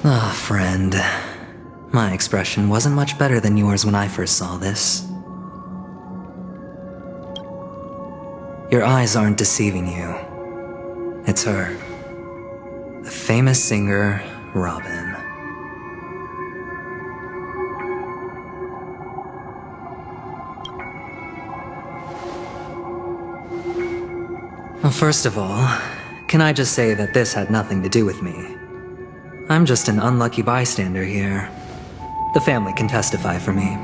Ah, friend. My expression wasn't much better than yours when I first saw this. Your eyes aren't deceiving you. It's her. The famous singer, Robin. Well, first of all, can I just say that this had nothing to do with me? I'm just an unlucky bystander here. The family can testify for me.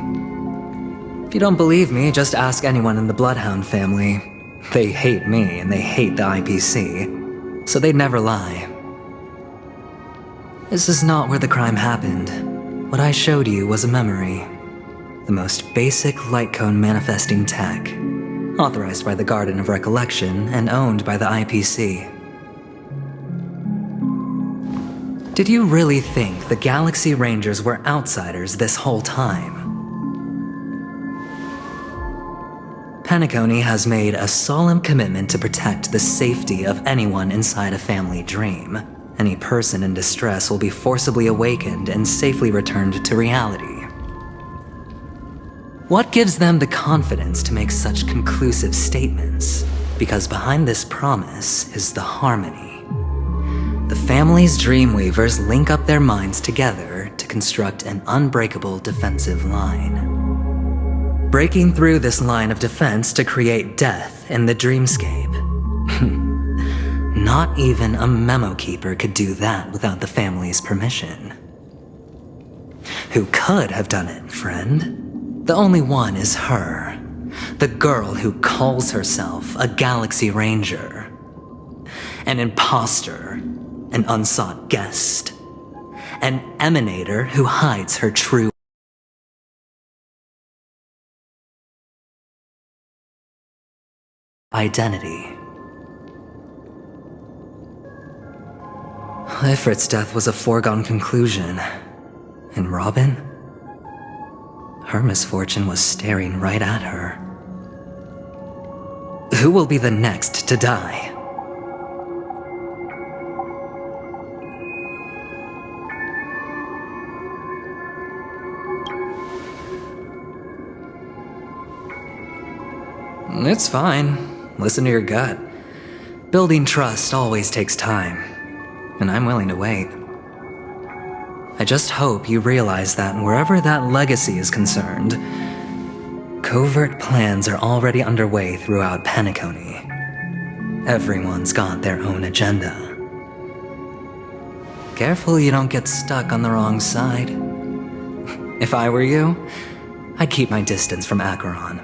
If you don't believe me, just ask anyone in the Bloodhound family. They hate me and they hate the IPC, so they'd never lie. This is not where the crime happened. What I showed you was a memory. The most basic light cone manifesting tech, authorized by the Garden of Recollection and owned by the IPC. Did you really think the Galaxy Rangers were outsiders this whole time? Penacony has made a solemn commitment to protect the safety of anyone inside a family dream. Any person in distress will be forcibly awakened and safely returned to reality. What gives them the confidence to make such conclusive statements? Because behind this promise is the harmony. The family's Dreamweavers link up their minds together to construct an unbreakable defensive line. Breaking through this line of defense to create death in the dreamscape. Not even a memo keeper could do that without the family's permission. Who could have done it, friend? The only one is her. The girl who calls herself a Galaxy Ranger. An imposter. An unsought guest. An emanator who hides her true identity. Ifrit's death was a foregone conclusion. And Robin? Her misfortune was staring right at her. Who will be the next to die? It's fine. Listen to your gut. Building trust always takes time, and I'm willing to wait. I just hope you realize that wherever that legacy is concerned, covert plans are already underway throughout Penacony. Everyone's got their own agenda. Careful you don't get stuck on the wrong side. If I were you, I'd keep my distance from Acheron.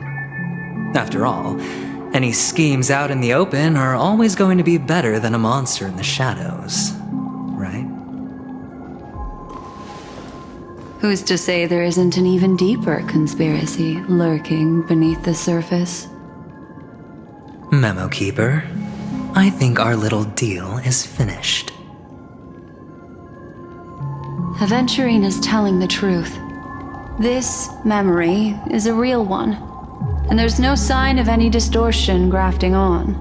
After all, any schemes out in the open are always going to be better than a monster in the shadows, right? Who's to say there isn't an even deeper conspiracy lurking beneath the surface? Memo Keeper, I think our little deal is finished. Aventurine is telling the truth. This memory is a real one. And there's no sign of any distortion grafting on.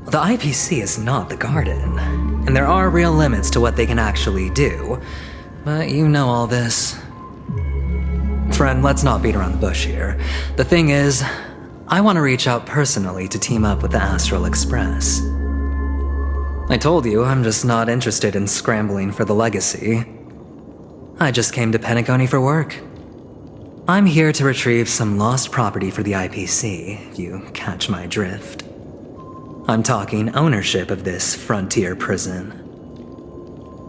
The IPC is not the Garden, and there are real limits to what they can actually do, but you know all this. Friend, let's not beat around the bush here. The thing is, I want to reach out personally to team up with the Astral Express. I told you I'm just not interested in scrambling for the legacy. I just came to Penacony for work. I'm here to retrieve some lost property for the IPC, if you catch my drift. I'm talking ownership of this frontier prison.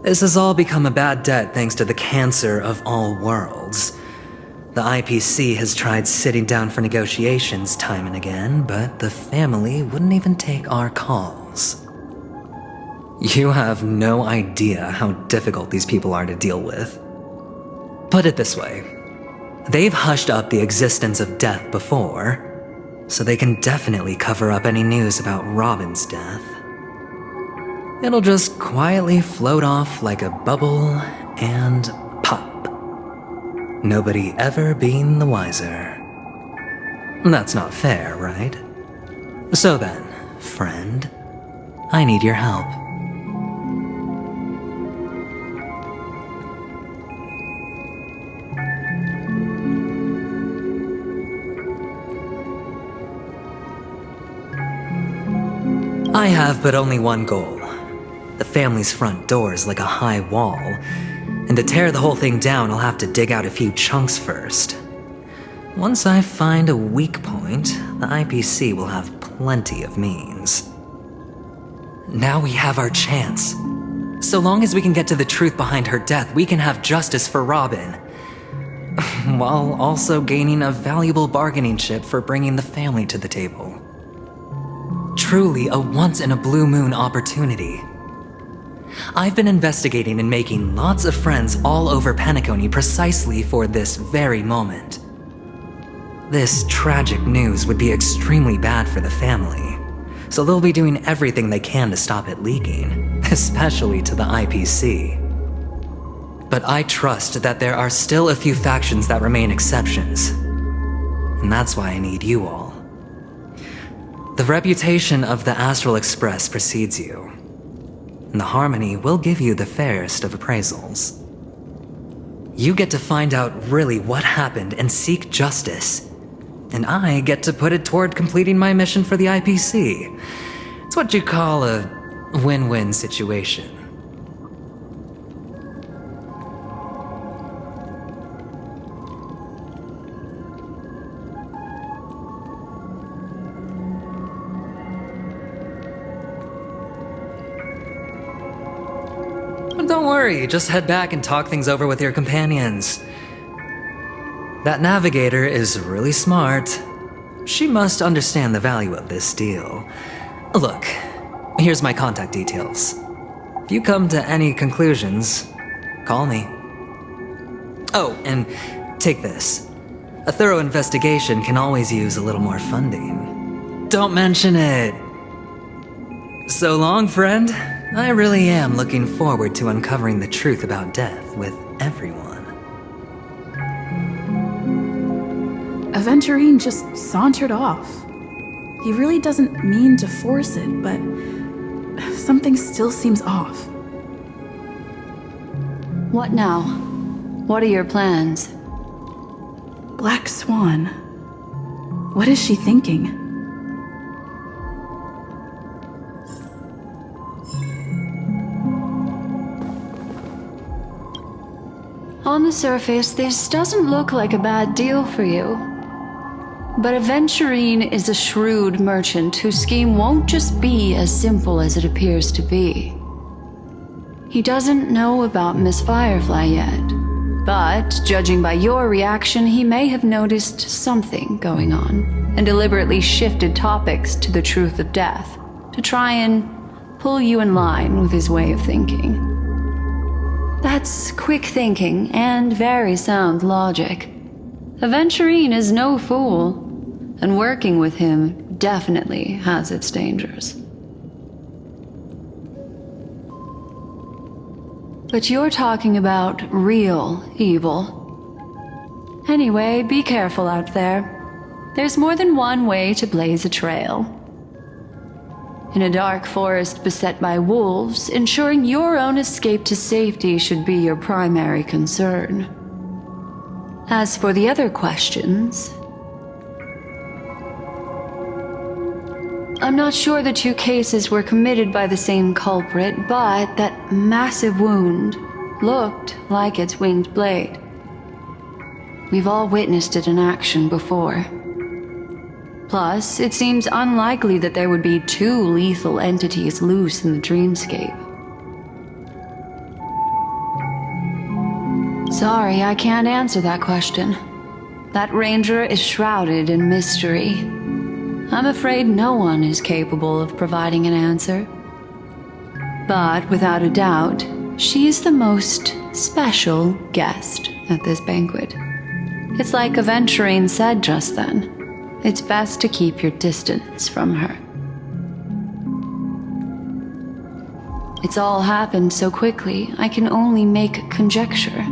This has all become a bad debt thanks to the cancer of all worlds. The IPC has tried sitting down for negotiations time and again, but the family wouldn't even take our calls. You have no idea how difficult these people are to deal with. Put it this way. They've hushed up the existence of death before, so they can definitely cover up any news about Robin's death. It'll just quietly float off like a bubble and pop. Nobody ever being the wiser. That's not fair, right? So then, friend, I need your help. I have but only one goal. The family's front door is like a high wall, and to tear the whole thing down, I'll have to dig out a few chunks first. Once I find a weak point, the IPC will have plenty of means. Now we have our chance. So long as we can get to the truth behind her death, we can have justice for Robin, while also gaining a valuable bargaining chip for bringing the family to the table. Truly a once-in-a-blue-moon opportunity. I've been investigating and making lots of friends all over Penacony precisely for this very moment. This tragic news would be extremely bad for the family, so they'll be doing everything they can to stop it leaking, especially to the IPC. But I trust that there are still a few factions that remain exceptions, and that's why I need you all. The reputation of the Astral Express precedes you, and the Harmony will give you the fairest of appraisals. You get to find out really what happened and seek justice, and I get to put it toward completing my mission for the IPC. It's what you call a win-win situation. Don't worry, just head back and talk things over with your companions. That navigator is really smart. She must understand the value of this deal. Look, here's my contact details. If you come to any conclusions, call me. Oh, and take this. A thorough investigation can always use a little more funding. Don't mention it. So long, friend. I really am looking forward to uncovering the truth about death with everyone. Aventurine just sauntered off. He really doesn't mean to force it, but something still seems off. What now? What are your plans? Black Swan. What is she thinking? On the surface, this doesn't look like a bad deal for you. But Aventurine is a shrewd merchant whose scheme won't just be as simple as it appears to be. He doesn't know about Miss Firefly yet, but judging by your reaction, he may have noticed something going on and deliberately shifted topics to the truth of death to try and pull you in line with his way of thinking. That's quick thinking and very sound logic. Aventurine is no fool, and working with him definitely has its dangers. But you're talking about real evil. Anyway, be careful out there. There's more than one way to blaze a trail. In a dark forest beset by wolves, ensuring your own escape to safety should be your primary concern. As for the other questions, I'm not sure the two cases were committed by the same culprit, but that massive wound looked like its winged blade. We've all witnessed it in action before. Plus, it seems unlikely that there would be two lethal entities loose in the dreamscape. Sorry, I can't answer that question. That ranger is shrouded in mystery. I'm afraid no one is capable of providing an answer. But without a doubt, she is the most special guest at this banquet. It's like Aventurine said just then. It's best to keep your distance from her. It's all happened so quickly, I can only make conjecture.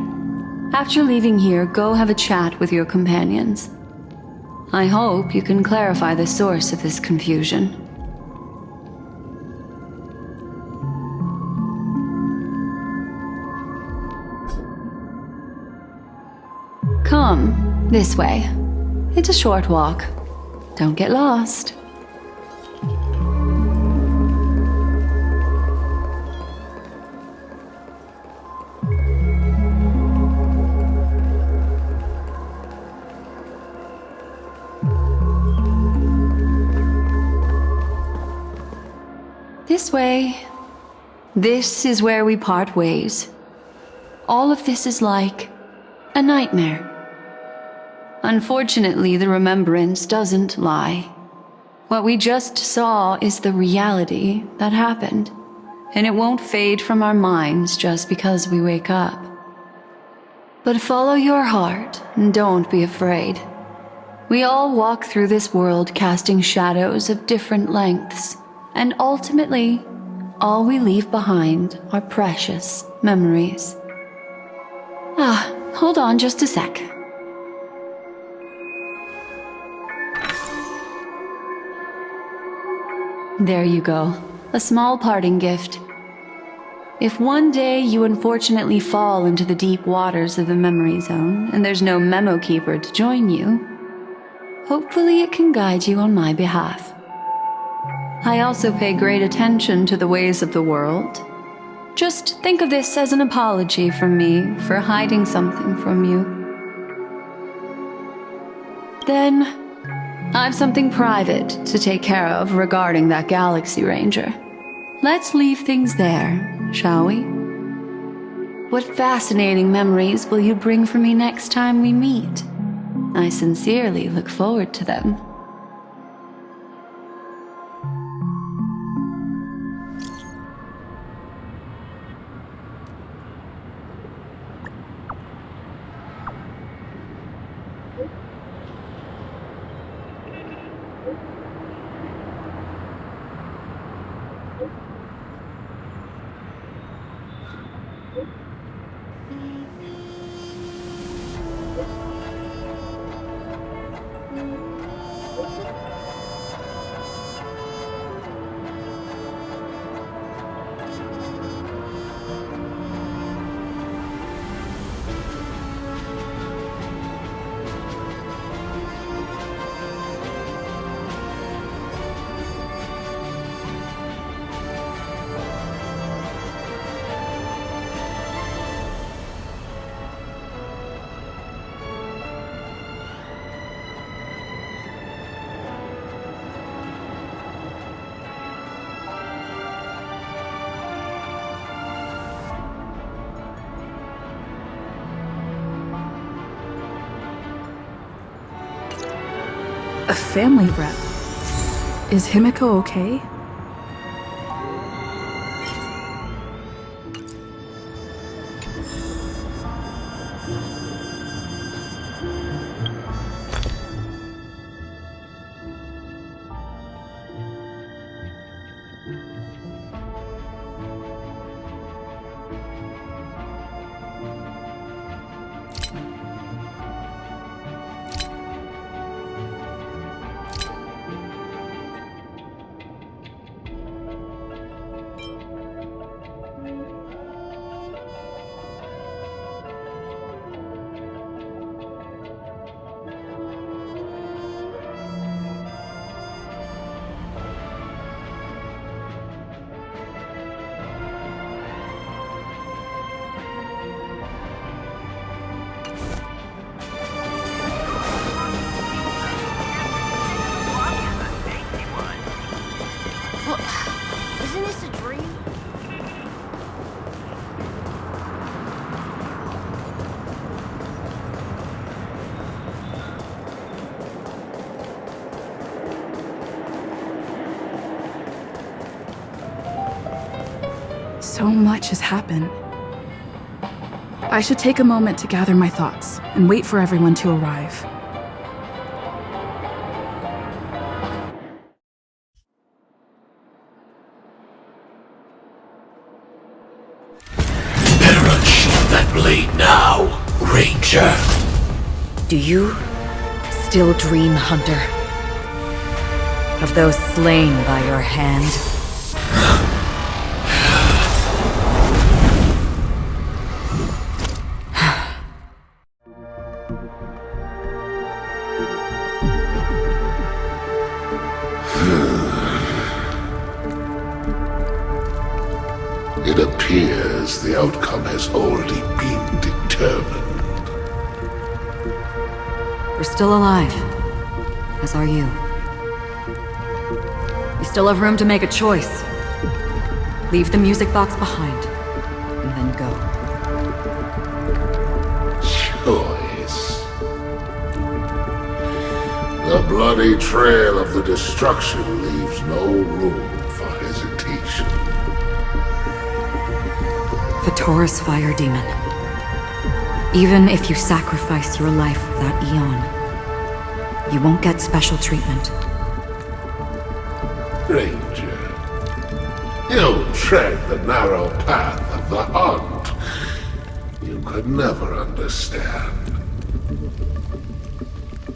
After leaving here, go have a chat with your companions. I hope you can clarify the source of this confusion. Come, this way. It's a short walk. Don't get lost. this way. This is where we part ways. All of this is like a nightmare. Unfortunately, the remembrance doesn't lie. What we just saw is the reality that happened, and it won't fade from our minds just because we wake up. But follow your heart and don't be afraid. We all walk through this world casting shadows of different lengths, and ultimately, all we leave behind are precious memories. Hold on just a sec. There you go. A small parting gift. If one day you unfortunately fall into the deep waters of the memory zone and there's no memo keeper to join you, hopefully it can guide you on my behalf. I also pay great attention to the ways of the world. Just think of this as an apology from me for hiding something from you. Then, I've something private to take care of regarding that Galaxy Ranger. Let's leave things there, shall we? What fascinating memories will you bring for me next time we meet? I sincerely look forward to them. A family rep. Is Himiko okay? Isn't this a dream? So much has happened. I should take a moment to gather my thoughts and wait for everyone to arrive. Better unsheath that blade now, Ranger. Do you still dream, Hunter? Of those slain by your hand? It appears the outcome has already been determined. We're still alive, as are you. You still have room to make a choice. Leave the music box behind, and then go. Choice. The bloody trail of the destruction leaves no room for hesitation. Vatora's fire demon. Even if you sacrifice your life for that eon, you won't get special treatment. Ranger, you tread the narrow path of the hunt. You could never understand.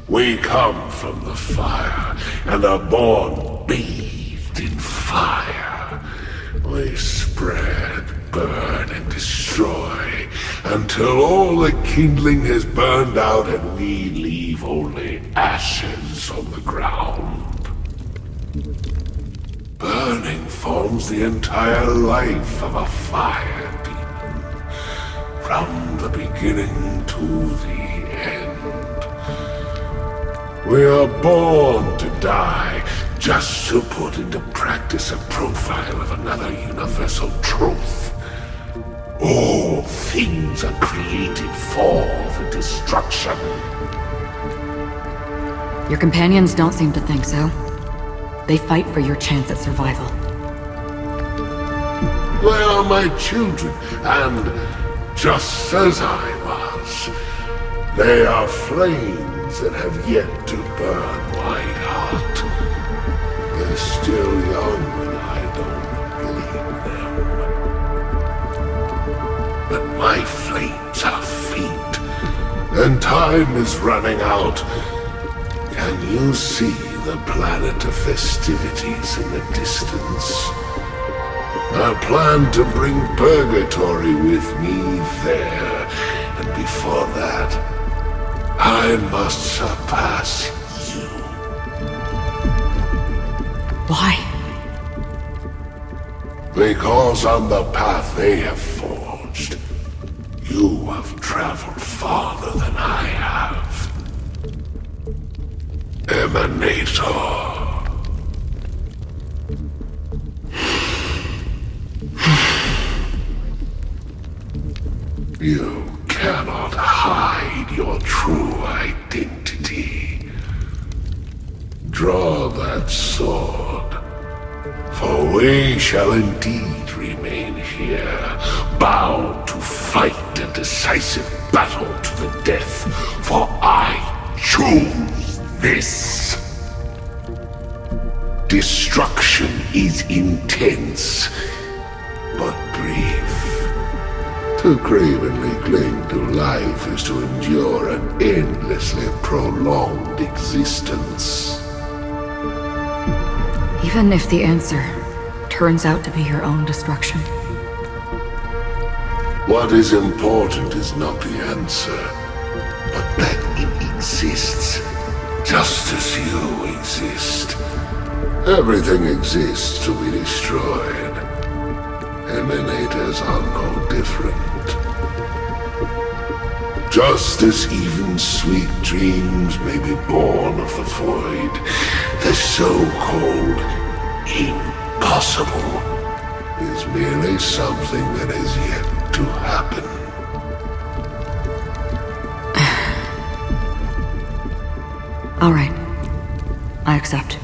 We come from the fire, and are born bathed in fire. We spread, burn, and destroy, until all the kindling has burned out and we leave only ashes on the ground. Burning forms the entire life of a fire demon, from the beginning to the end. We are born to die, just to put into practice a profile of another universal truth. All things are created for the destruction. Your companions don't seem to think so. They fight for your chance at survival. They are my children, and just as I was, they are flames that have yet to burn white hot. They're still young, and I don't blame them. But my flames are faint, and time is running out. Can you see the planet of festivities in the distance? I plan to bring Purgatory with me there, and before that, I must surpass you. Why? Because on the path they have forged, you have traveled farther than I have. Emanator. You cannot hide your true identity. Draw that sword, for we shall indeed remain here, bound to fight a decisive battle to the death, for I choose this. Destruction is intense, but brief. To cravenly cling to life is to endure an endlessly prolonged existence. Even if the answer turns out to be your own destruction. What is important is not the answer, but that it exists, just as you exist. Everything exists to be destroyed. Emanators are no different. Just as even sweet dreams may be born of the void, the so-called impossible is merely something that has yet to happen. All right. I accept.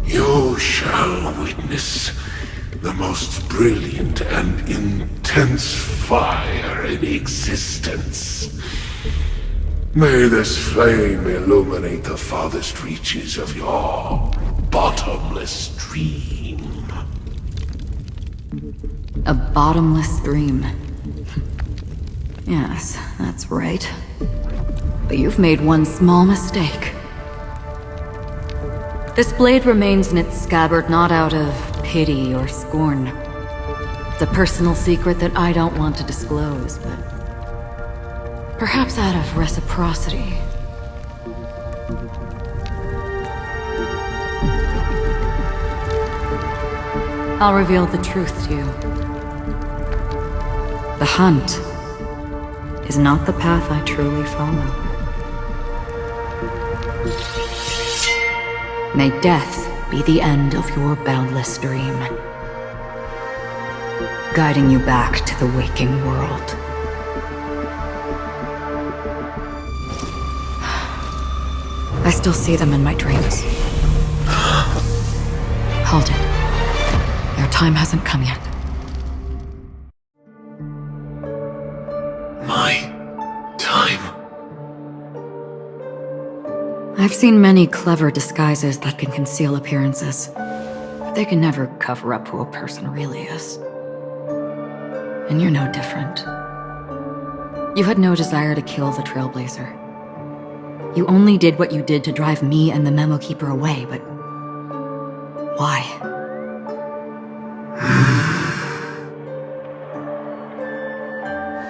You shall witness the most brilliant and intense fire in existence. May this flame illuminate the farthest reaches of your bottomless dream. A bottomless dream. Yes, that's right. But you've made one small mistake. This blade remains in its scabbard not out of pity or scorn. It's a personal secret that I don't want to disclose, but perhaps out of reciprocity. I'll reveal the truth to you. The hunt is not the path I truly follow. May death be the end of your boundless dream, guiding you back to the waking world. I still see them in my dreams. Hold it. Your time hasn't come yet. My time? I've seen many clever disguises that can conceal appearances, but they can never cover up who a person really is. And you're no different. You had no desire to kill the Trailblazer. You only did what you did to drive me and the Memo Keeper away, but why?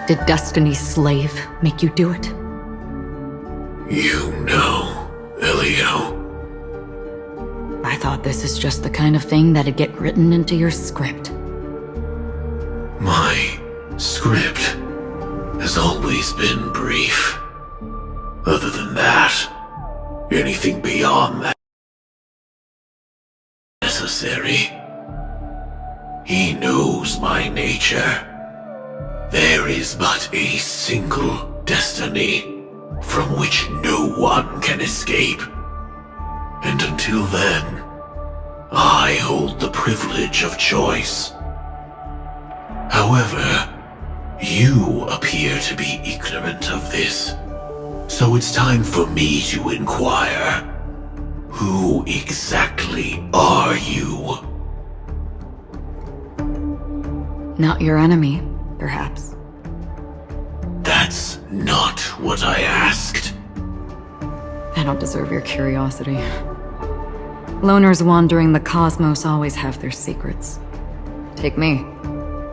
Did Destiny's slave make you do it? You know, Elio. I thought this is just the kind of thing that'd get written into your script. My script has always been brief. Other than that, anything beyond that is necessary. He knows my nature. There is but a single destiny from which no one can escape. And until then, I hold the privilege of choice. However, you appear to be ignorant of this. So it's time for me to inquire. Who exactly are you? Not your enemy, perhaps. That's not what I asked. I don't deserve your curiosity. Loners wandering the cosmos always have their secrets. Take me.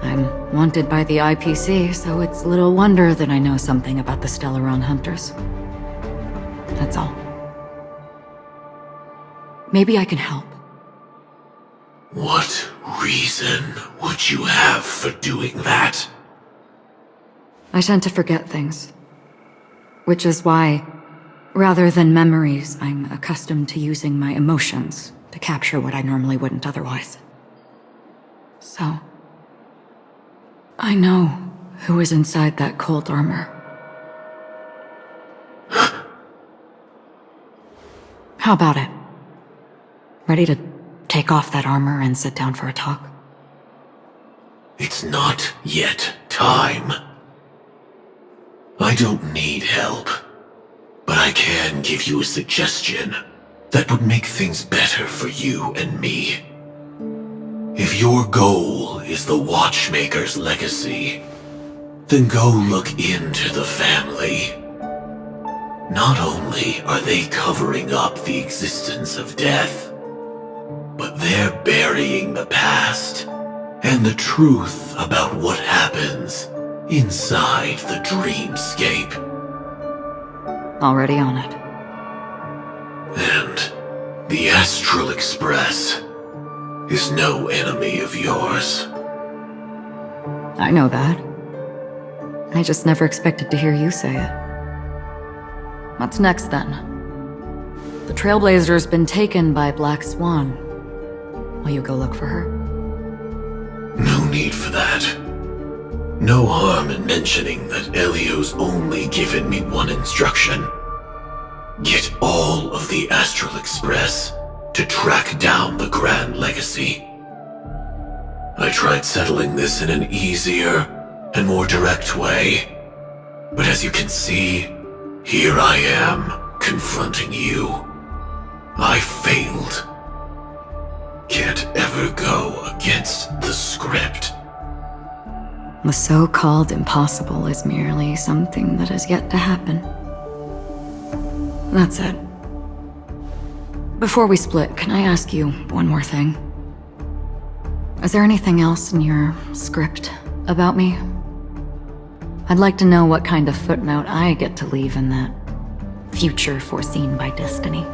I'm wanted by the IPC, so it's little wonder that I know something about the Stellaron Hunters. That's all. Maybe I can help. What reason would you have for doing that? I tend to forget things. Which is why, rather than memories, I'm accustomed to using my emotions to capture what I normally wouldn't otherwise. So, I know who is inside that cold armor. How about it? Ready to take off that armor and sit down for a talk? It's not yet time. I don't need help, but I can give you a suggestion that would make things better for you and me. If your goal is the Watchmaker's legacy, then go look into the family. Not only are they covering up the existence of death, but they're burying the past and the truth about what happens inside the dreamscape. Already on it. And the Astral Express is no enemy of yours. I know that. I just never expected to hear you say it. What's next, then? The Trailblazer's been taken by Black Swan. Will you go look for her? No need for that. No harm in mentioning that Elio's only given me one instruction. Get all of the Astral Express to track down the Grand Legacy. I tried settling this in an easier and more direct way, but as you can see, here I am, confronting you. I failed. Can't ever go against the script. The so-called impossible is merely something that has yet to happen. That's it. Before we split, can I ask you one more thing? Is there anything else in your script about me? I'd like to know what kind of footnote I get to leave in that future foreseen by destiny.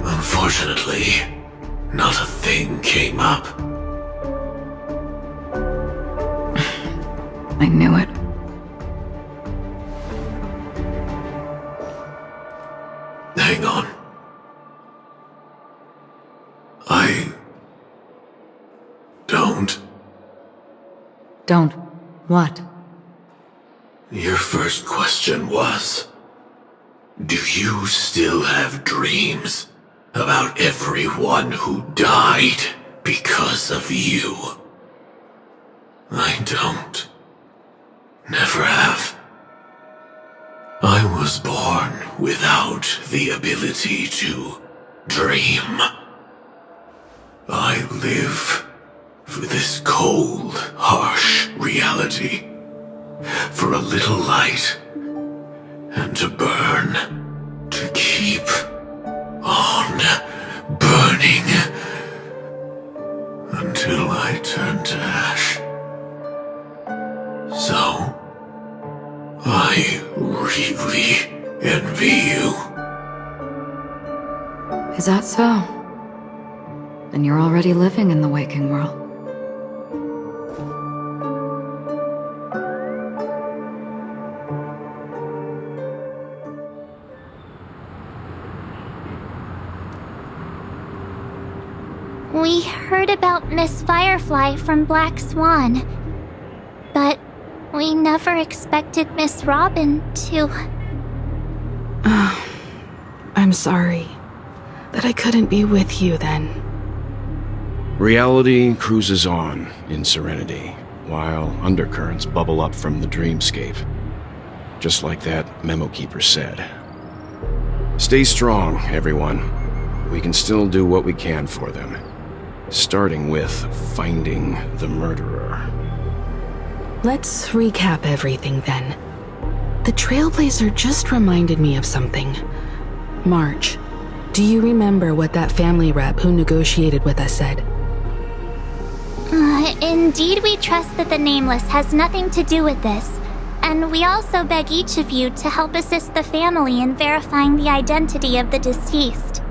Unfortunately, not a thing came up. I knew it. Hang on. don't? Don't. What? Your first question was, do you still have dreams about everyone who died because of you? I don't. Never have. I was born without the ability to dream. I live for this cold, harsh reality. For a little light, and to burn, to keep on burning, until I turn to ash. So, I really envy you. Is that so? Then you're already living in the waking world. We heard about Miss Firefly from Black Swan, but we never expected Miss Robin to... I'm sorry that I couldn't be with you then. Reality cruises on in serenity, while undercurrents bubble up from the dreamscape. Just like that memo keeper said. Stay strong, everyone. We can still do what we can for them. Starting with finding the murderer. Let's recap everything then. The Trailblazer just reminded me of something. March, do you remember what that family rep who negotiated with us said? Indeed, we trust that the Nameless has nothing to do with this, and we also beg each of you to help assist the family in verifying the identity of the deceased.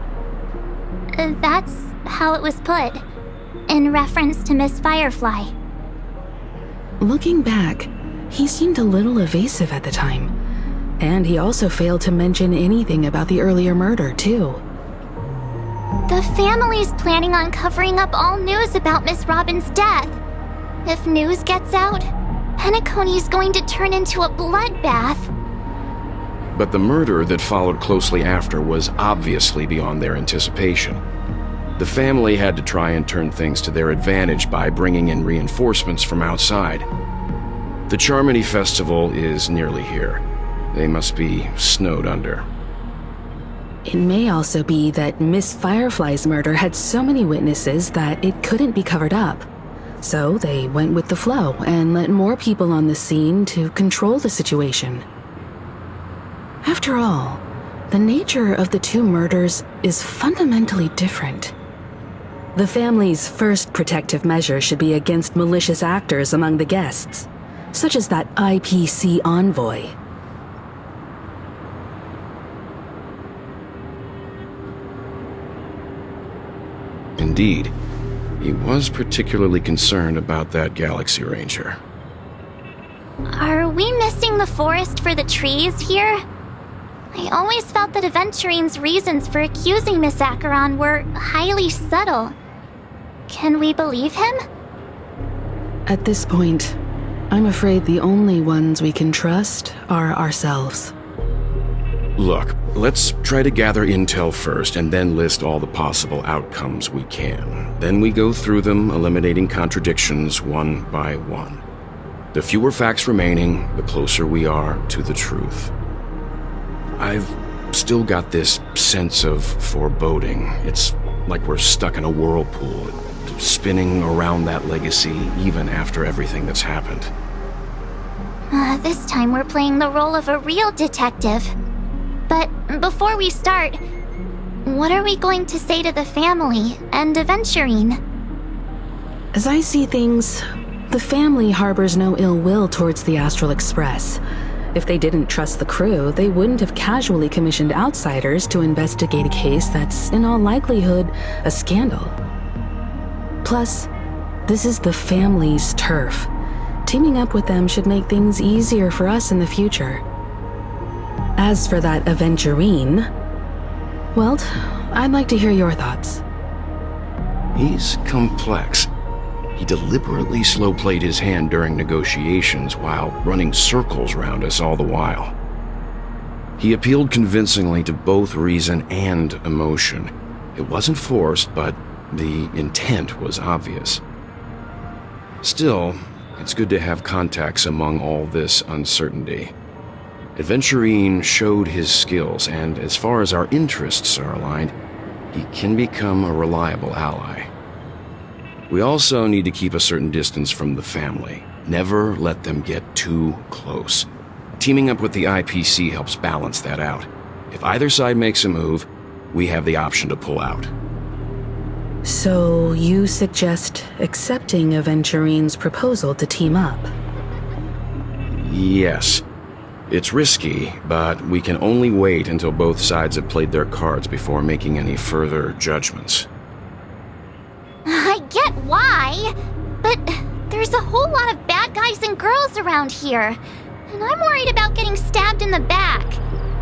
That's how it was put, in reference to Miss Firefly. Looking back, he seemed a little evasive at the time, and he also failed to mention anything about the earlier murder, too. The family's planning on covering up all news about Miss Robin's death. If news gets out, Penacony's going to turn into a bloodbath. But the murder that followed closely after was obviously beyond their anticipation. The family had to try and turn things to their advantage by bringing in reinforcements from outside. The Charmony Festival is nearly here. They must be snowed under. It may also be that Miss Firefly's murder had so many witnesses that it couldn't be covered up. So they went with the flow and let more people on the scene to control the situation. After all, the nature of the two murders is fundamentally different. The family's first protective measure should be against malicious actors among the guests, such as that IPC envoy. Indeed, he was particularly concerned about that Galaxy Ranger. Are we missing the forest for the trees here? I always felt that Aventurine's reasons for accusing Miss Acheron were highly subtle. Can we believe him? At this point, I'm afraid the only ones we can trust are ourselves. Look, let's try to gather intel first and then list all the possible outcomes we can. Then we go through them, eliminating contradictions one by one. The fewer facts remaining, the closer we are to the truth. I've still got this sense of foreboding. It's like we're stuck in a whirlpool, spinning around that legacy even after everything that's happened. This time we're playing the role of a real detective. But before we start, what are we going to say to the family and Aventurine? As I see things, the family harbors no ill will towards the Astral Express. If they didn't trust the crew, they wouldn't have casually commissioned outsiders to investigate a case that's, in all likelihood, a scandal. Plus, this is the family's turf. Teaming up with them should make things easier for us in the future. As for that Aventurine, well, I'd like to hear your thoughts. He's complex. He deliberately slow-played his hand during negotiations while running circles around us all the while. He appealed convincingly to both reason and emotion. It wasn't forced, but the intent was obvious. Still, it's good to have contacts among all this uncertainty. Adventurine showed his skills, and as far as our interests are aligned, he can become a reliable ally. We also need to keep a certain distance from the family. Never let them get too close. Teaming up with the IPC helps balance that out. If either side makes a move, we have the option to pull out. So you suggest accepting Aventurine's proposal to team up? Yes. It's risky, but we can only wait until both sides have played their cards before making any further judgments. I get why, but there's a whole lot of bad guys and girls around here, and I'm worried about getting stabbed in the back.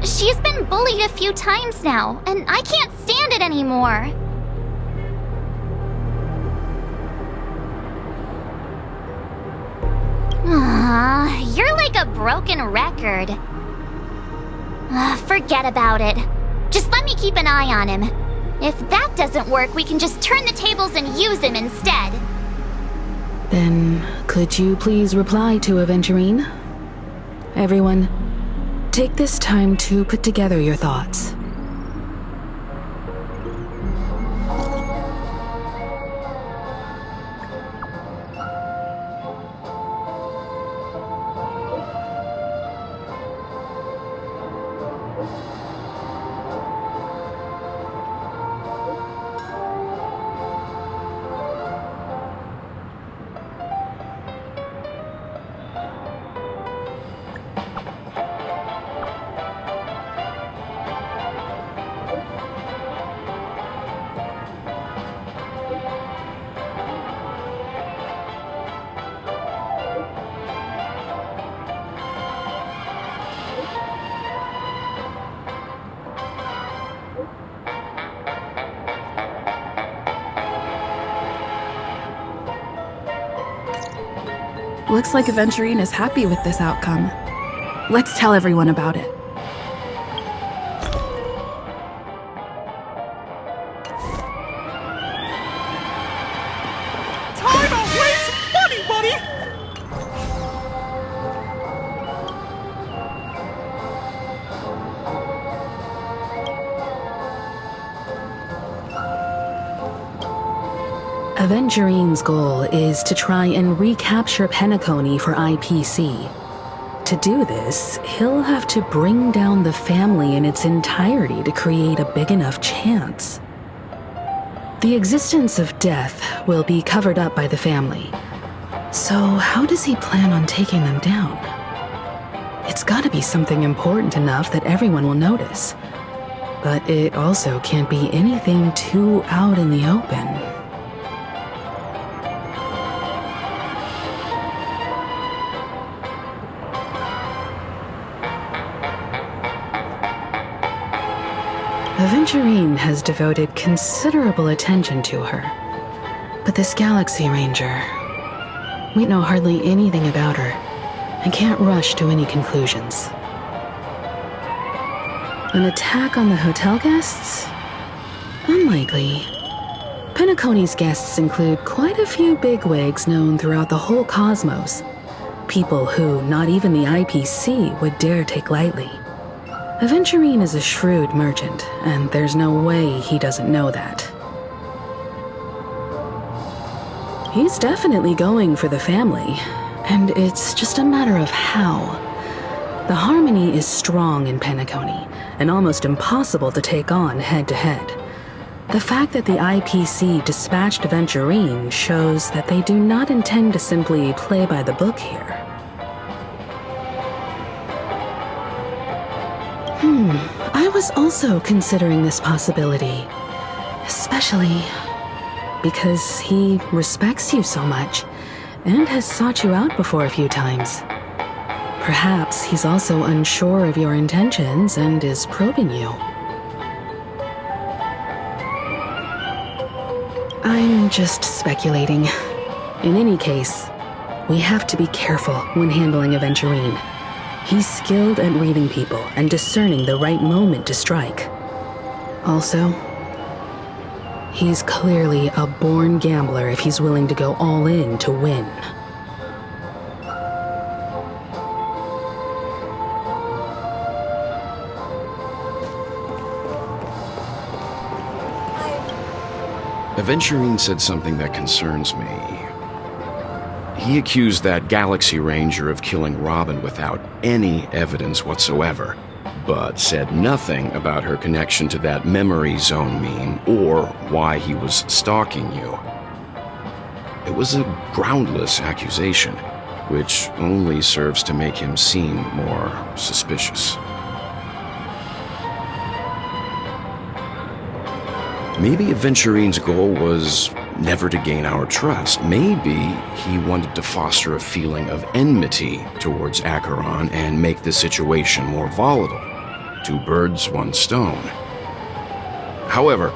She's been bullied a few times now, and I can't stand it anymore. You're like a broken record. Forget about it. Just let me keep an eye on him. If that doesn't work, we can just turn the tables and use him instead. Then, could you please reply to Aventurine? Everyone, take this time to put together your thoughts. Looks like Aventurine is happy with this outcome. Let's tell everyone about it. Time to waste money, buddy! Aventurine's goal is to try and recapture Penacony for IPC. To do this, he'll have to bring down the family in its entirety to create a big enough chance. The existence of death will be covered up by the family. So how does he plan on taking them down? It's gotta be something important enough that everyone will notice. But it also can't be anything too out in the open. Aventurine has devoted considerable attention to her. But this Galaxy Ranger, we know hardly anything about her and can't rush to any conclusions. An attack on the hotel guests? Unlikely. Penacony's guests include quite a few bigwigs known throughout the whole cosmos. People who not even the IPC would dare take lightly. Aventurine is a shrewd merchant, and there's no way he doesn't know that. He's definitely going for the family, and it's just a matter of how. The harmony is strong in Penacony, and almost impossible to take on head-to-head. The fact that the IPC dispatched Aventurine shows that they do not intend to simply play by the book here. I was also considering this possibility, especially because he respects you so much and has sought you out before a few times. Perhaps he's also unsure of your intentions and is probing you. I'm just speculating. In any case, we have to be careful when handling Aventurine. He's skilled at reading people and discerning the right moment to strike. Also, he's clearly a born gambler if he's willing to go all in to win. Aventurine said something that concerns me. He accused that Galaxy Ranger of killing Robin without any evidence whatsoever, but said nothing about her connection to that memory zone meme or why he was stalking you. It was a groundless accusation, which only serves to make him seem more suspicious. Maybe Aventurine's goal was never to gain our trust. Maybe he wanted to foster a feeling of enmity towards Acheron and make the situation more volatile. 2 birds, 1 stone. However,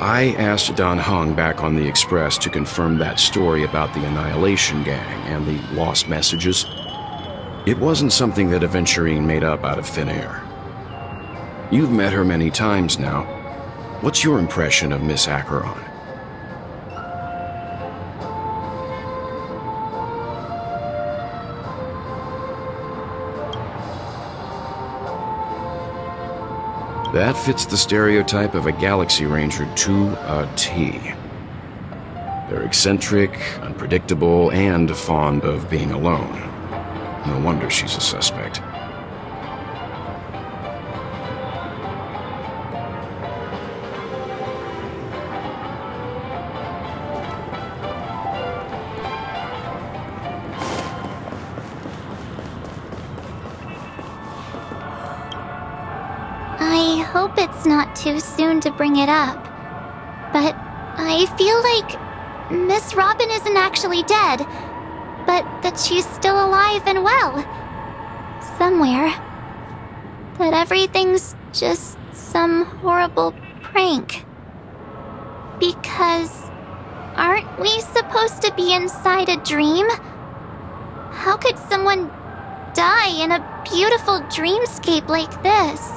I asked Dan Heng back on the Express to confirm that story about the Annihilation Gang and the lost messages. It wasn't something that Aventurine made up out of thin air. You've met her many times now. What's your impression of Miss Acheron? That fits the stereotype of a Galaxy Ranger to a T. They're eccentric, unpredictable, and fond of being alone. No wonder she's a suspect. I hope it's not too soon to bring it up, but I feel like Miss Robin isn't actually dead, but that she's still alive and well. Somewhere. That everything's just some horrible prank. Because aren't we supposed to be inside a dream? How could someone die in a beautiful dreamscape like this?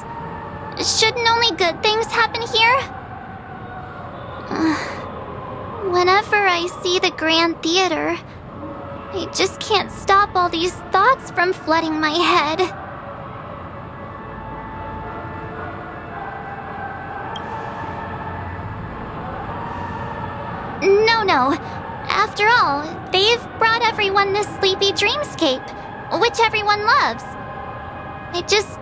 Shouldn't only good things happen here? Whenever I see the Grand Theater, I just can't stop all these thoughts from flooding my head. No. After all, they've brought everyone this sleepy dreamscape, which everyone loves. I just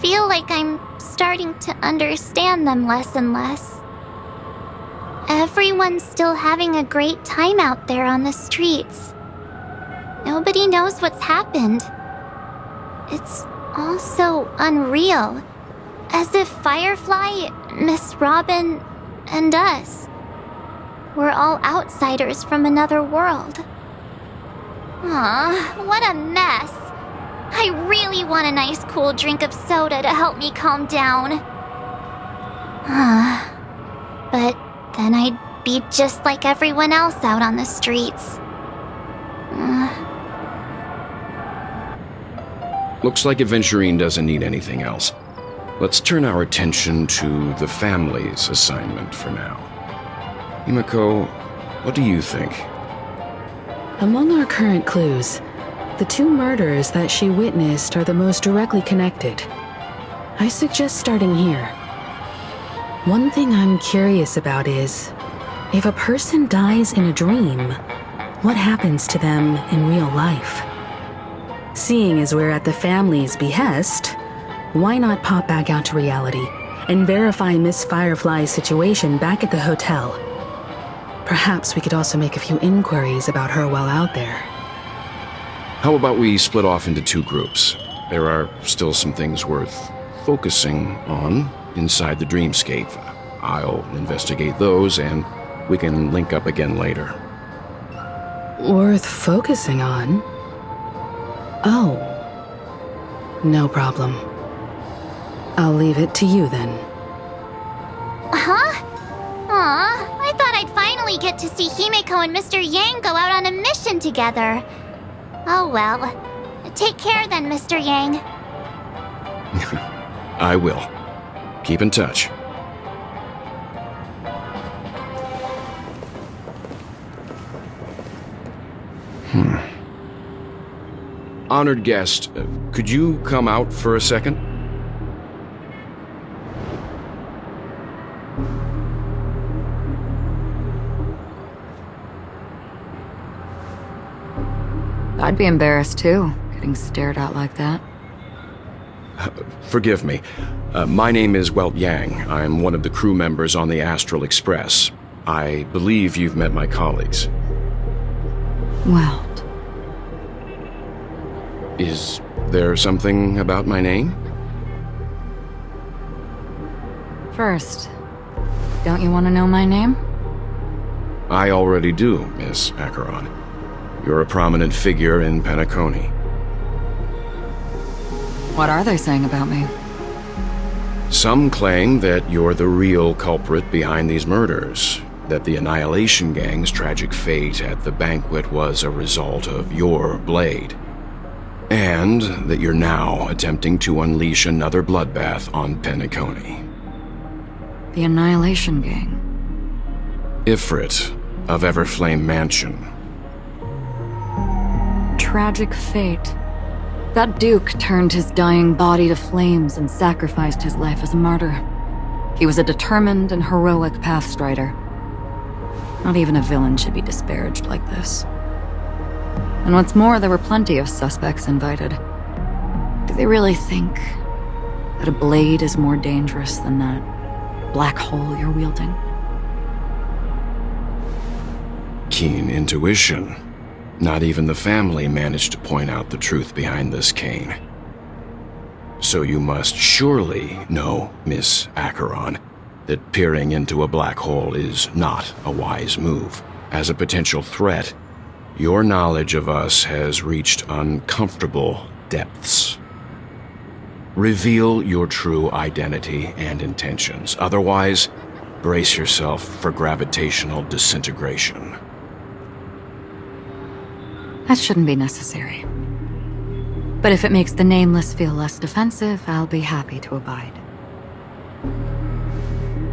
feel like I'm starting to understand them less and less. Everyone's still having a great time out there on the streets. Nobody knows what's happened. It's all so unreal. As if Firefly, Miss Robin, and us were all outsiders from another world. Aw, what a mess. I really want a nice cool drink of soda to help me calm down. But then I'd be just like everyone else out on the streets. Looks like Aventurine doesn't need anything else. Let's turn our attention to the family's assignment for now. Himiko, what do you think? Among our current clues, the 2 murders that she witnessed are the most directly connected. I suggest starting here. One thing I'm curious about is, if a person dies in a dream, what happens to them in real life? Seeing as we're at the family's behest, why not pop back out to reality and verify Miss Firefly's situation back at the hotel? Perhaps we could also make a few inquiries about her while out there. How about we split off into 2 groups? There are still some things worth focusing on inside the dreamscape. I'll investigate those, and we can link up again later. Worth focusing on? Oh. No problem. I'll leave it to you then. Huh? Aw, I thought I'd finally finally get to see Himeko and Mr. Yang go out on a mission together. Oh well. Take care then, Mr. Yang. I will. Keep in touch. Honored guest, could you come out for a second? I'd be embarrassed too, getting stared at like that. Forgive me. My name is Yang. I'm one of the crew members on the Astral Express. I believe you've met my colleagues. Welt. Is there something about my name? First, don't you want to know my name? I already do, Miss Acheron. You're a prominent figure in Penacony. What are they saying about me? Some claim that you're the real culprit behind these murders, that the Annihilation Gang's tragic fate at the banquet was a result of your blade, and that you're now attempting to unleash another bloodbath on Penacony. The Annihilation Gang. Ifrit of Everflame Mansion. Tragic fate. That Duke turned his dying body to flames and sacrificed his life as a martyr. He was a determined and heroic pathstrider. Not even a villain should be disparaged like this. And what's more, there were plenty of suspects invited. Do they really think that a blade is more dangerous than that black hole you're wielding? Keen intuition. Not even the family managed to point out the truth behind this cane. So you must surely know, Miss Acheron, that peering into a black hole is not a wise move. As a potential threat, your knowledge of us has reached uncomfortable depths. Reveal your true identity and intentions. Otherwise, brace yourself for gravitational disintegration. That shouldn't be necessary. But if it makes the Nameless feel less defensive, I'll be happy to abide.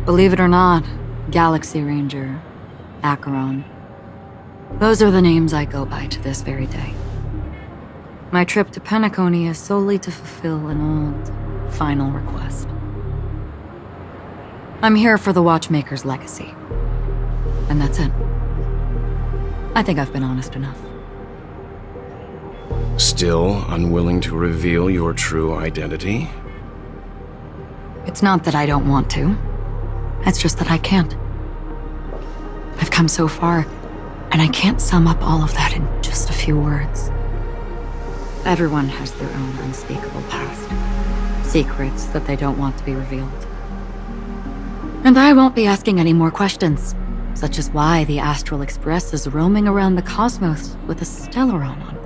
Believe it or not, Galaxy Ranger, Acheron, those are the names I go by to this very day. My trip to Penacony is solely to fulfill an old, final request. I'm here for the Watchmaker's legacy. And that's it. I think I've been honest enough. Still unwilling to reveal your true identity? It's not that I don't want to. It's just that I can't. I've come so far, and I can't sum up all of that in just a few words. Everyone has their own unspeakable past. Secrets that they don't want to be revealed. And I won't be asking any more questions, such as why the Astral Express is roaming around the cosmos with a Stellaron on board.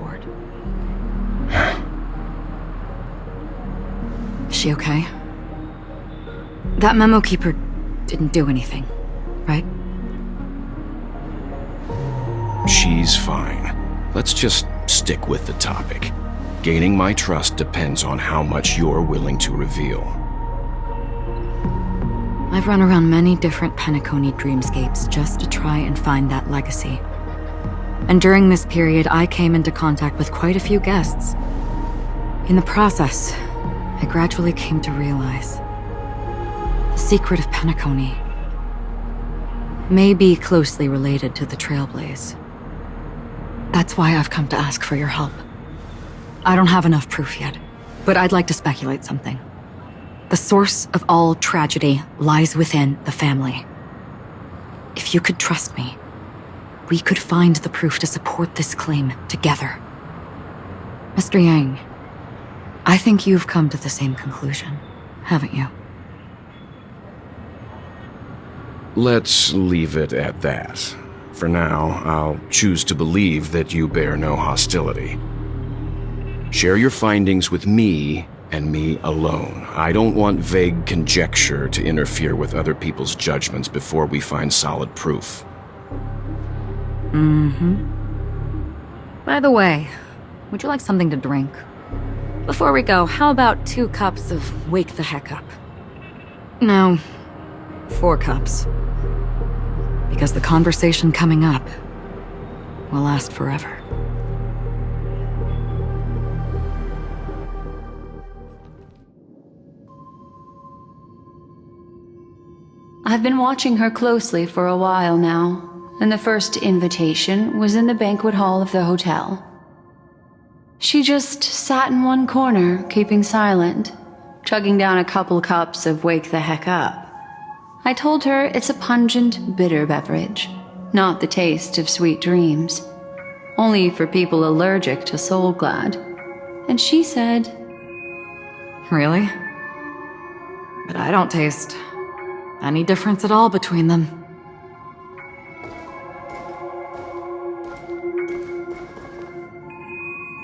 Is she okay? That memo keeper didn't do anything, right? She's fine. Let's just stick with the topic. Gaining my trust depends on how much you're willing to reveal. I've run around many different Penacony dreamscapes just to try and find that legacy. And during this period, I came into contact with quite a few guests. In the process, I gradually came to realize the secret of Penacony may be closely related to the Trailblaze. That's why I've come to ask for your help. I don't have enough proof yet, but I'd like to speculate something. The source of all tragedy lies within the family. If you could trust me, we could find the proof to support this claim together. Mr. Yang, I think you've come to the same conclusion, haven't you? Let's leave it at that. For now, I'll choose to believe that you bear no hostility. Share your findings with me and me alone. I don't want vague conjecture to interfere with other people's judgments before we find solid proof. By the way, would you like something to drink? Before we go, how about 2 cups of Wake the Heck Up? No, 4 cups. Because the conversation coming up will last forever. I've been watching her closely for a while now, and the first invitation was in the banquet hall of the hotel. She just sat in one corner, keeping silent, chugging down a couple cups of Wake the Heck Up. I told her it's a pungent, bitter beverage, not the taste of sweet dreams, only for people allergic to Soul Glad. And she said, Really? But I don't taste any difference at all between them.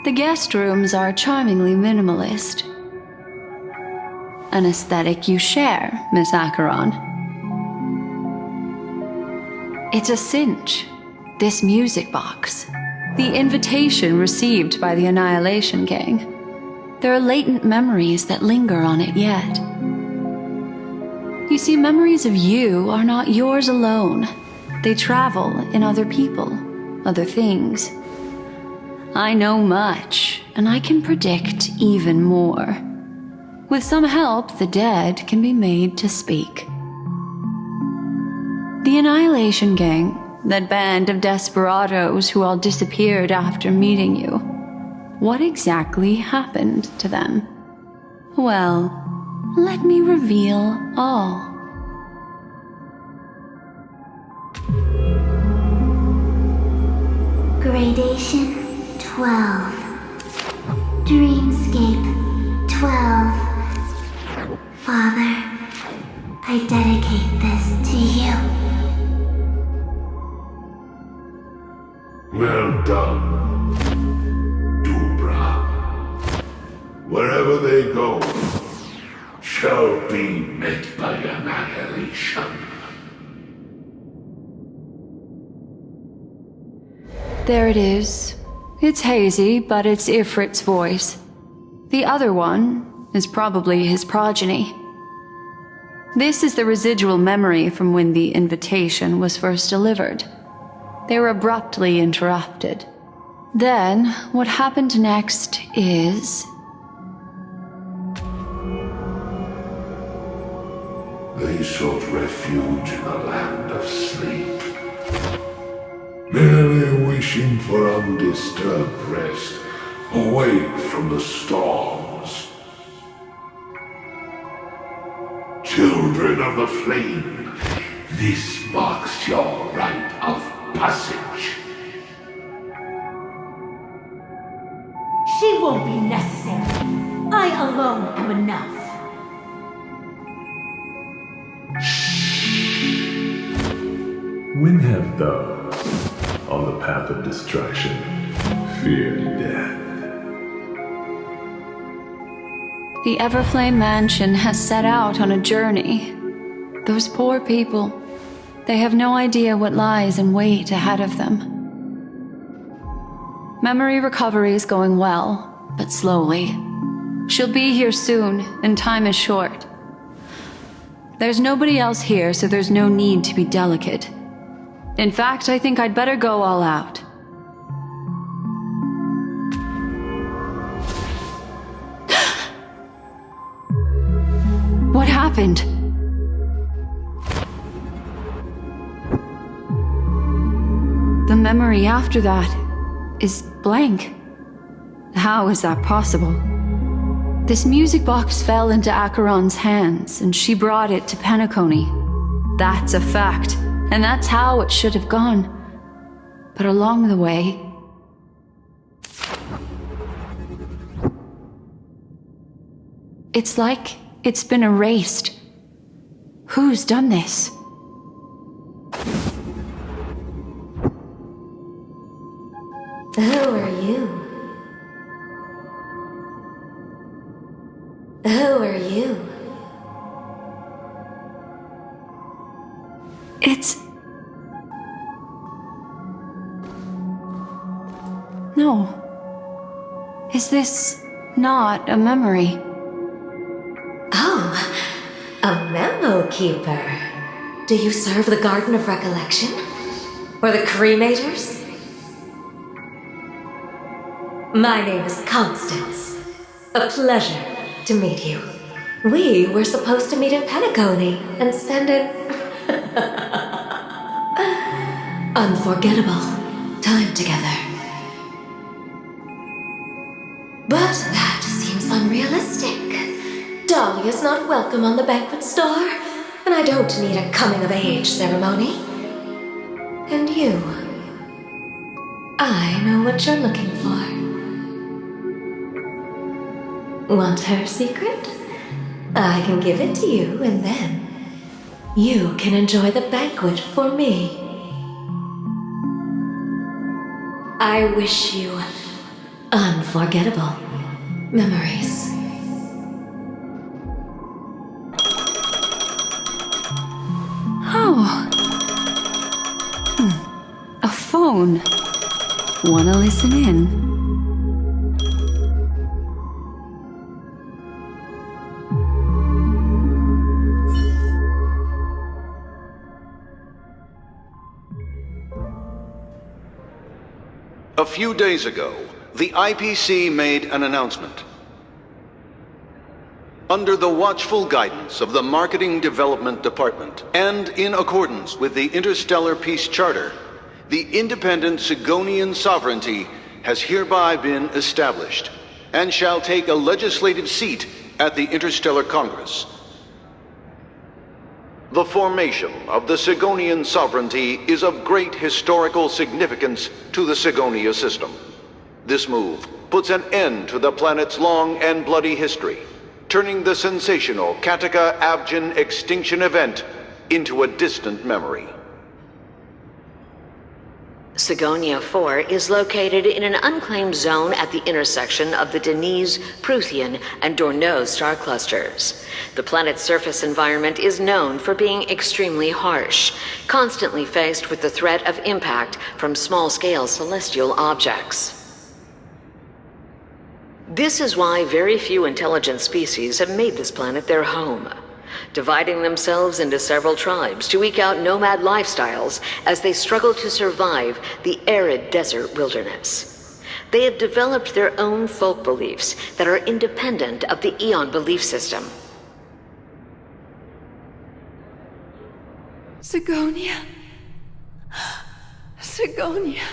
the guest rooms are charmingly minimalist. An aesthetic you share, Miss Acheron. It's a cinch, this music box. The invitation received by the Annihilation Gang. There are latent memories that linger on it yet. You see, memories of you are not yours alone. They travel in other people, other things. I know much, and I can predict even more. With some help, the dead can be made to speak. The Annihilation Gang, that band of desperados who all disappeared after meeting you. What exactly happened to them? Well, let me reveal all. Gradation 12. Dreamscape 12. Father, I dedicate this to you. Well done, Dubra. Wherever they go, shall be met by annihilation. There it is. It's hazy, but it's Ifrit's voice. The other one is probably his progeny. This is the residual memory from when the invitation was first delivered. They were abruptly interrupted. Then, what happened next is... They sought refuge in a land of sleep, merely wishing for undisturbed rest, away from the storms. Children of the flame, this marks your rite of passage. She won't be necessary. I alone am enough. When have those on the path of destruction feared death? The Everflame Mansion has set out on a journey. Those poor people, they have no idea what lies in wait ahead of them. Memory recovery is going well, but slowly. She'll be here soon, and time is short. There's nobody else here, so there's no need to be delicate. In fact, I think I'd better go all out. What happened? The memory after that is blank. How is that possible? This music box fell into Acheron's hands, and she brought it to Penacony. That's a fact. And that's how it should have gone. But along the way... it's like it's been erased. Who's done this? Who are you? Who are you? It's... No. Is this not a memory? Oh, a memo keeper. Do you serve the Garden of Recollection? Or the Cremators? My name is Constance. A pleasure to meet you. We were supposed to meet in Penacony and spend an unforgettable time together. But that seems unrealistic. Dolly is not welcome on the banquet star, and I don't need a coming-of-age ceremony. And you, I know what you're looking for. Want her secret? I can give it to you, and then you can enjoy the banquet for me. I wish you unforgettable memories. Oh. A phone. Wanna listen in? A few days ago, the IPC made an announcement. Under the watchful guidance of the Marketing Development Department, and in accordance with the Interstellar Peace Charter, the independent Sigonian sovereignty has hereby been established, and shall take a legislative seat at the Interstellar Congress. The formation of the Sigonian sovereignty is of great historical significance to the Sigonia system. This move puts an end to the planet's long and bloody history, turning the sensational Kataka-Abjin extinction event into a distant memory. Sigonia 4 is located in an unclaimed zone at the intersection of the Denise, Prothean, and Dorneau star clusters. The planet's surface environment is known for being extremely harsh, constantly faced with the threat of impact from small-scale celestial objects. This is why very few intelligent species have made this planet their home, dividing themselves into several tribes to eke out nomad lifestyles as they struggle to survive the arid desert wilderness. They have developed their own folk beliefs that are independent of the Eon belief system. Sigonia. Sigonia.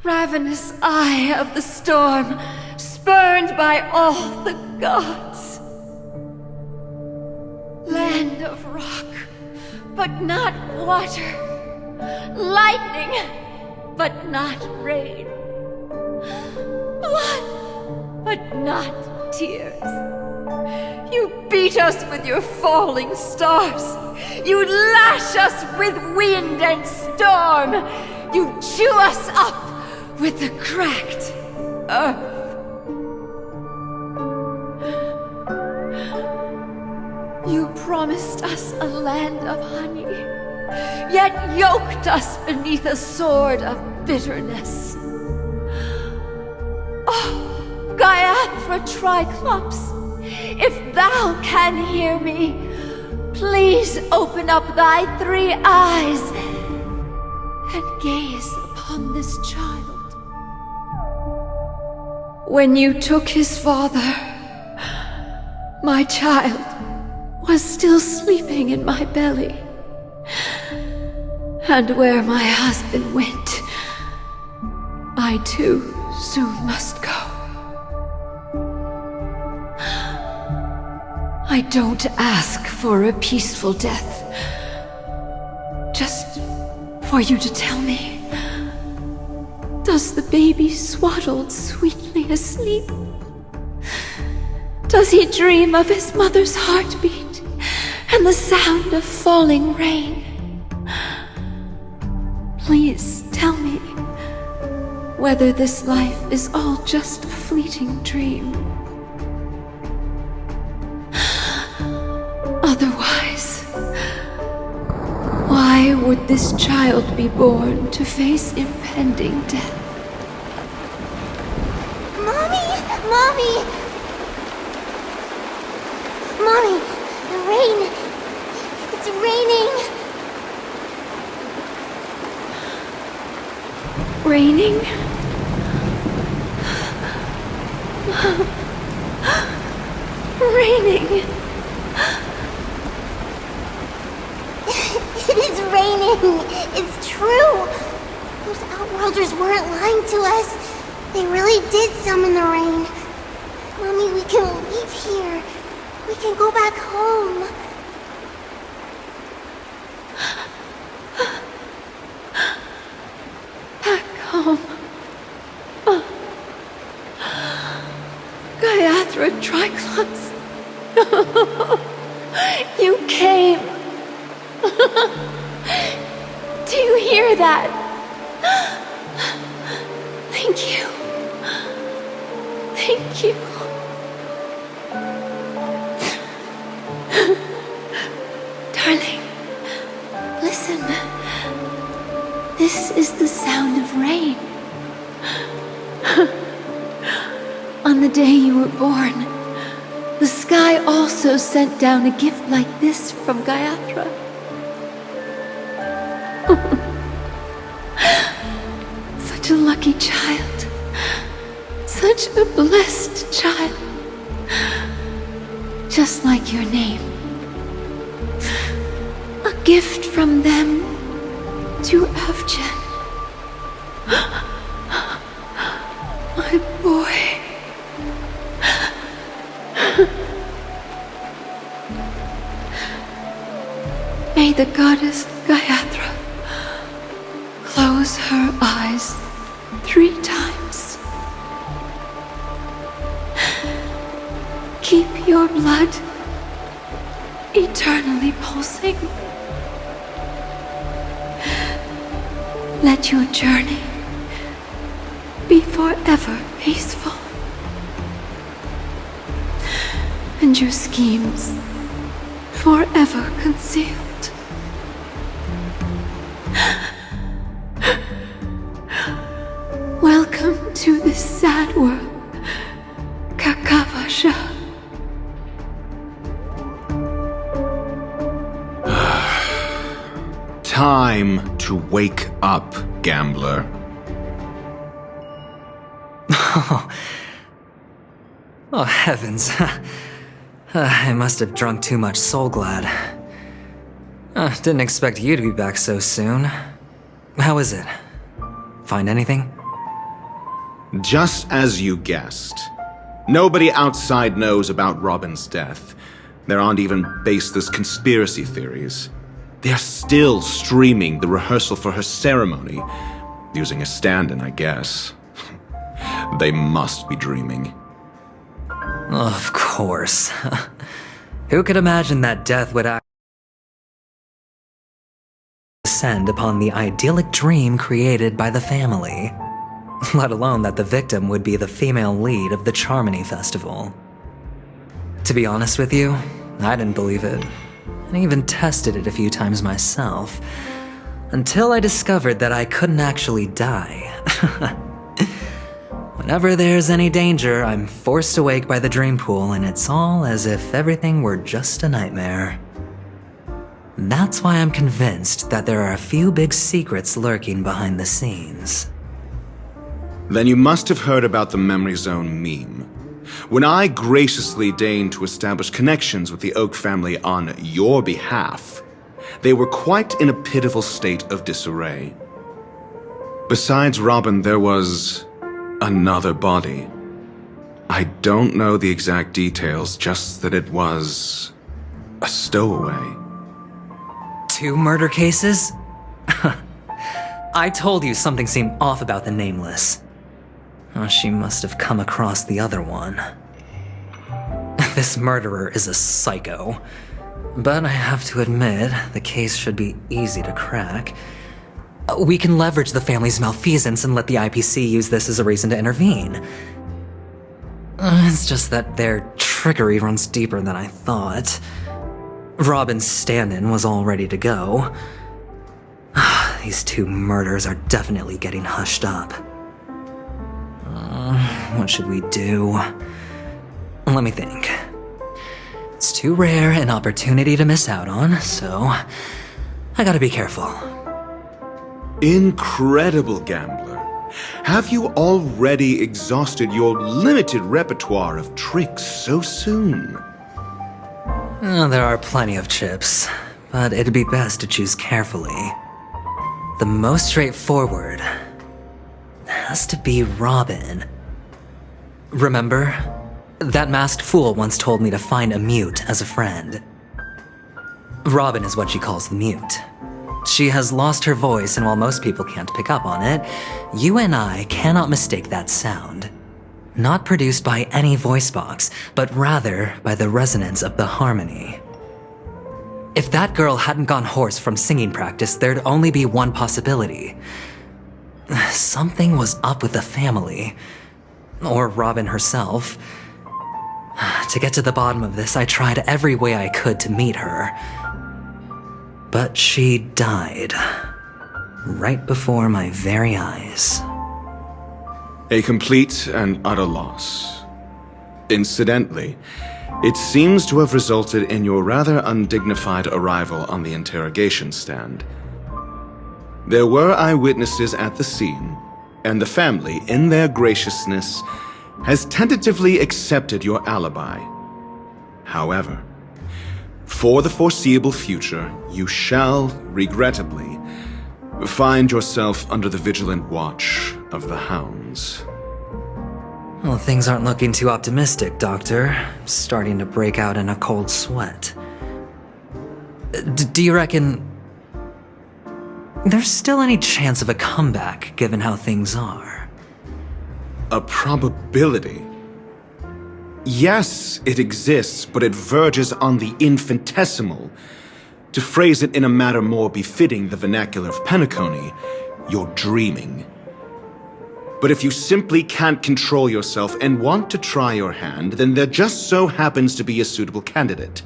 Ravenous eye of the storm, spurned by all the gods. Land of rock, but not water. Lightning, but not rain. Blood, but not tears. You beat us with your falling stars. You lash us with wind and storm. You chew us up with the cracked earth. You promised us a land of honey, yet yoked us beneath a sword of bitterness. Oh, Gaiathra Triclops, if thou can hear me, please open up thy 3 eyes and gaze upon this child. When you took his father, my child was still sleeping in my belly. And where my husband went, I too soon must go. I don't ask for a peaceful death, just for you to tell me, does the baby swaddled sweetly asleep? Does he dream of his mother's heartbeat and the sound of falling rain? Please tell me whether this life is all just a fleeting dream. Otherwise, why would this child be born to face impending death? Mommy! Mommy, the rain. It's raining. Raining? Raining. It is raining. It's true. Those Outworlders weren't lying to us. They really did summon the rain. Mommy, we can leave here. We can go back home. Back home. Gayatra Triclops. You came. Do you hear that? Thank you. Thank you. Darling, listen. This is the sound of rain. On the day you were born, the sky also sent down a gift like this from Gayatra. Such a lucky child. Such a blessed child. Just like your name. A gift from them to Avjen. My boy. May the goddess Gayatra close her eyes 3 times. Keep your blood eternally pulsing. Let your journey be forever peaceful. And your schemes forever concealed. Welcome to this sad world, Kakavasha. Time to wake up, gambler. Oh, heavens. I must have drunk too much Soul Glad. Didn't expect you to be back so soon. How is it? Find anything? Just as you guessed. Nobody outside knows about Robin's death. There aren't even baseless conspiracy theories. They're still streaming the rehearsal for her ceremony. Using a stand-in, I guess. They must be dreaming. Of course. Who could imagine that death would actually descend upon the idyllic dream created by the family? Let alone that the victim would be the female lead of the Charmony Festival. To be honest with you, I didn't believe it. I even tested it a few times myself, until I discovered that I couldn't actually die. Whenever there's any danger, I'm forced awake by the dream pool, and it's all as if everything were just a nightmare. That's why I'm convinced that there are a few big secrets lurking behind the scenes. Then you must have heard about the Memory Zone meme. When I graciously deigned to establish connections with the Oak family on your behalf, they were quite in a pitiful state of disarray. Besides Robin, there was another body. I don't know the exact details, just that it was a stowaway. 2 murder cases? I told you something seemed off about the Nameless. Oh, she must have come across the other one. This murderer is a psycho. But I have to admit, the case should be easy to crack. We can leverage the family's malfeasance and let the IPC use this as a reason to intervene. It's just that their trickery runs deeper than I thought. Robin's stand-in was all ready to go. These 2 murders are definitely getting hushed up. What should we do? Let me think. It's too rare an opportunity to miss out on, so I gotta be careful. Incredible gambler. Have you already exhausted your limited repertoire of tricks so soon? There are plenty of chips, but it'd be best to choose carefully. The most straightforward has to be Robin. Remember? That masked fool once told me to find a mute as a friend. Robin is what she calls the mute. She has lost her voice, and while most people can't pick up on it, you and I cannot mistake that sound. Not produced by any voice box, but rather by the resonance of the harmony. If that girl hadn't gone hoarse from singing practice, there'd only be one possibility. Something was up with the family. Or Robin herself. To get to the bottom of this, I tried every way I could to meet her. But she died. Right before my very eyes. A complete and utter loss. Incidentally, it seems to have resulted in your rather undignified arrival on the interrogation stand. There were eyewitnesses at the scene, and the family, in their graciousness, has tentatively accepted your alibi. However, for the foreseeable future, you shall, regrettably, find yourself under the vigilant watch of the hounds. Well, things aren't looking too optimistic, Doctor. I'm starting to break out in a cold sweat. Do you reckon there's still any chance of a comeback, given how things are? A probability? Yes, it exists, but it verges on the infinitesimal. To phrase it in a manner more befitting the vernacular of Penacony, you're dreaming. But if you simply can't control yourself and want to try your hand, then there just so happens to be a suitable candidate.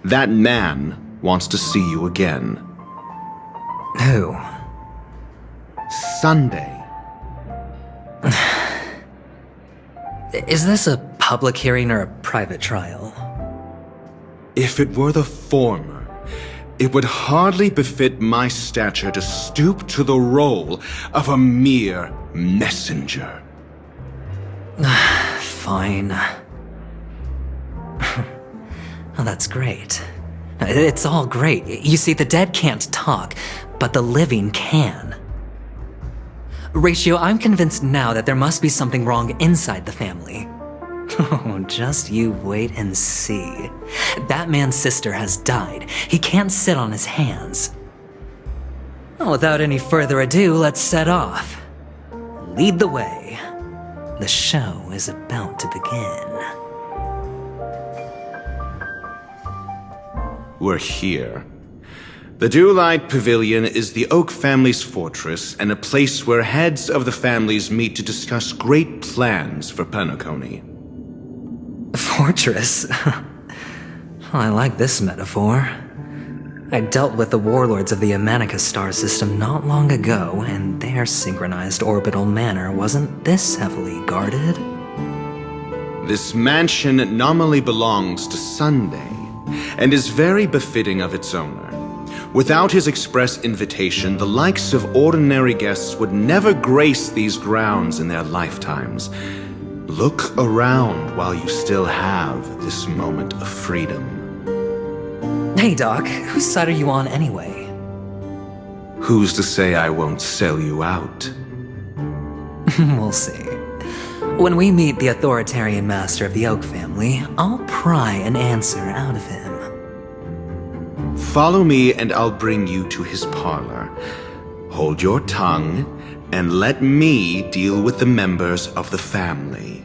That man wants to see you again. Who? Sunday. Is this a public hearing or a private trial? If it were the former, it would hardly befit my stature to stoop to the role of a mere messenger. Fine. Oh, that's great. It's all great. You see, the dead can't talk, but the living can. Ratio, I'm convinced now that there must be something wrong inside the family. Oh, just you wait and see. That man's sister has died. He can't sit on his hands. Well, without any further ado, let's set off. Lead the way. The show is about to begin. We're here. The Dewlight Pavilion is the Oak family's fortress and a place where heads of the families meet to discuss great plans for Penacony. Fortress? I like this metaphor. I dealt with the warlords of the Amanica star system not long ago, and their synchronized orbital manor wasn't this heavily guarded. This mansion nominally belongs to Sunday, and is very befitting of its owner. Without his express invitation, the likes of ordinary guests would never grace these grounds in their lifetimes. Look around while you still have this moment of freedom. Hey, Doc, whose side are you on anyway? Who's to say I won't sell you out? We'll see. When we meet the authoritarian master of the Oak family, I'll pry an answer out of him. Follow me and I'll bring you to his parlor. Hold your tongue and let me deal with the members of the family.